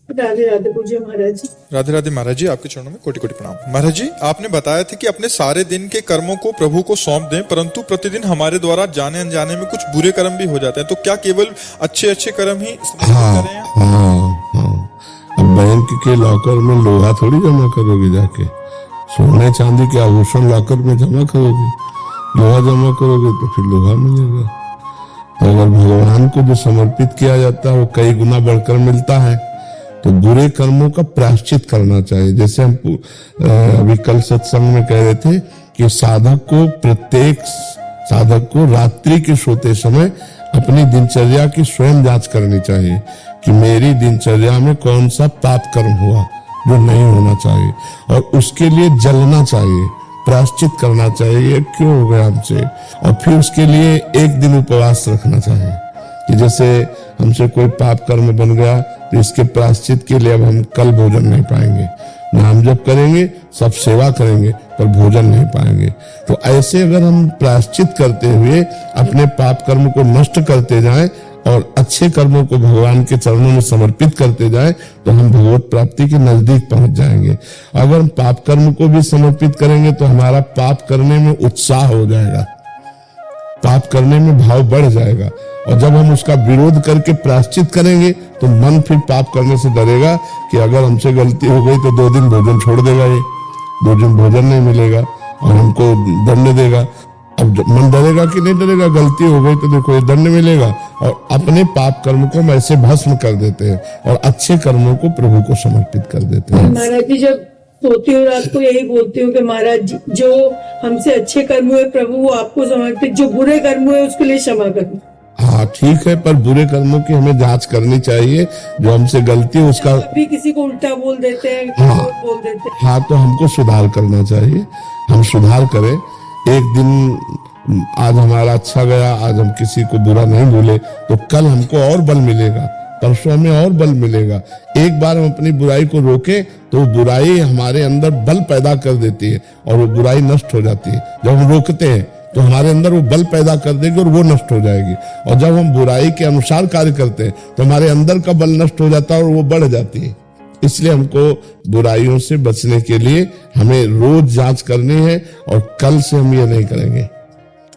राधे राधे पूज्य महाराज जी। राधे राधे महाराज जी, आपके चरणों में कोटि कोटि प्रणाम। महाराज जी, आपने बताया था कि अपने सारे दिन के कर्मों को प्रभु को सौंप दें, परंतु प्रतिदिन हमारे द्वारा जाने अनजाने में कुछ बुरे कर्म भी हो जाते हैं, तो क्या केवल अच्छे अच्छे कर्म ही समर्पित करें? हाँ। अब बैंक के लॉकर में लोहा थोड़ी जमा करोगे, जाके सोने चांदी के आभूषण लॉकर में जमा करोगे, लोहा जमा करोगे तो फिर लोहा मिलेगा। तो अगर भगवान को जो समर्पित किया जाता है वो कई गुना बढ़कर मिलता है, तो बुरे कर्मों का प्रायश्चित करना चाहिए। जैसे हम अभी कल सत्संग में कह रहे थे कि प्रत्येक साधक को रात्रि के सोते समय अपनी दिनचर्या की स्वयं जांच करनी चाहिए कि मेरी दिनचर्या में कौन सा पाप कर्म हुआ जो नहीं होना चाहिए, और उसके लिए जलना चाहिए, प्रायश्चित करना चाहिए क्यों हो गया हमसे, और फिर उसके लिए एक दिन उपवास रखना चाहिए कि जैसे हमसे कोई पाप कर्म बन गया तो इसके प्रायश्चित के लिए अब हम कल भोजन नहीं पाएंगे, नाम जप करेंगे, सब सेवा करेंगे पर भोजन नहीं पाएंगे। तो ऐसे अगर हम प्रायश्चित करते हुए अपने पाप कर्म को नष्ट करते जाएं और अच्छे कर्मों को भगवान के चरणों में समर्पित करते जाएं तो हम भगवत प्राप्ति के नजदीक पहुंच जाएंगे। अगर हम पाप कर्म को भी समर्पित करेंगे तो हमारा पाप करने में उत्साह हो जाएगा, पाप करने में भाव बढ़ जाएगा, और जब हम उसका विरोध करके प्रायश्चित करेंगे तो मन फिर पाप करने से डरेगा कि अगर हमसे गलती हो गई तो 2 दिन भोजन छोड़ देगा, ये 2 दिन भोजन नहीं मिलेगा और हमको दंड देगा। अब मन डरेगा कि नहीं डरेगा, गलती हो गई तो देखो ये दंड मिलेगा, और अपने पाप कर्म को हम ऐसे भस्म कर देते हैं और अच्छे कर्मों को प्रभु को समर्पित कर देते हैं। महाराज जी, जब सोती हूँ रात को यही बोलती हूँ कि महाराज जी जो हमसे अच्छे कर्म हुए प्रभु वो आपको समर्पित, जो बुरे कर्म हुए उसके लिए क्षमा करना। हाँ ठीक है, पर बुरे कर्मों की हमें जांच करनी चाहिए, जो हमसे गलती है उसका भी किसी को उल्टा बोल देते हैं, हाँ, बोल देते हैं। हाँ, तो हमको सुधार करना चाहिए, हम सुधार करें। एक दिन आज हमारा अच्छा गया, आज हम किसी को बुरा नहीं बोले तो कल हमको और बल मिलेगा, परसों हमें और बल मिलेगा। एक बार हम अपनी बुराई को रोके तो वो बुराई हमारे अंदर बल पैदा कर देती है और वो बुराई नष्ट हो जाती है। जब हम रोकते हैं तो हमारे अंदर वो बल पैदा कर देगी और वो नष्ट हो जाएगी, और जब हम बुराई के अनुसार कार्य करते हैं तो हमारे अंदर का बल नष्ट हो जाता है और वो बढ़ जाती है। इसलिए हमको बुराइयों से बचने के लिए हमें रोज जांच करनी है, और कल से हम ये नहीं करेंगे,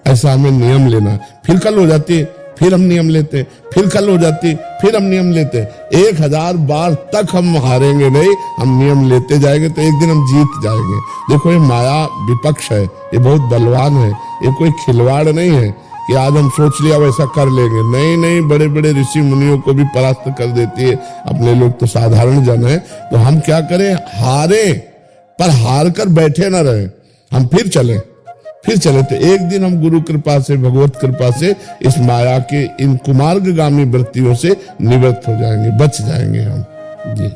ऐसा हमें नियम लेना। फिर कल हो जाती है, फिर हम नियम लेते, फिर कल हो जाती, फिर हम नियम लेते, 1000 बार तक हम हारेंगे नहीं, हम नियम लेते जाएंगे तो एक दिन हम जीत जाएंगे। देखो ये माया विपक्ष है, ये बहुत बलवान है, ये कोई खिलवाड़ नहीं है कि आज हम सोच लिया वैसा कर लेंगे। नहीं नहीं, बड़े बड़े ऋषि मुनियों को भी परास्त कर देती है, अपने लोग तो साधारण जन है। तो हम क्या करें, हारे पर हार कर बैठे न रहे, हम फिर चले तो एक दिन हम गुरु कृपा से, भगवत कृपा से इस माया के इन कुमार्गगामी वृत्तियों से निवृत्त हो जाएंगे, बच जाएंगे हम जी।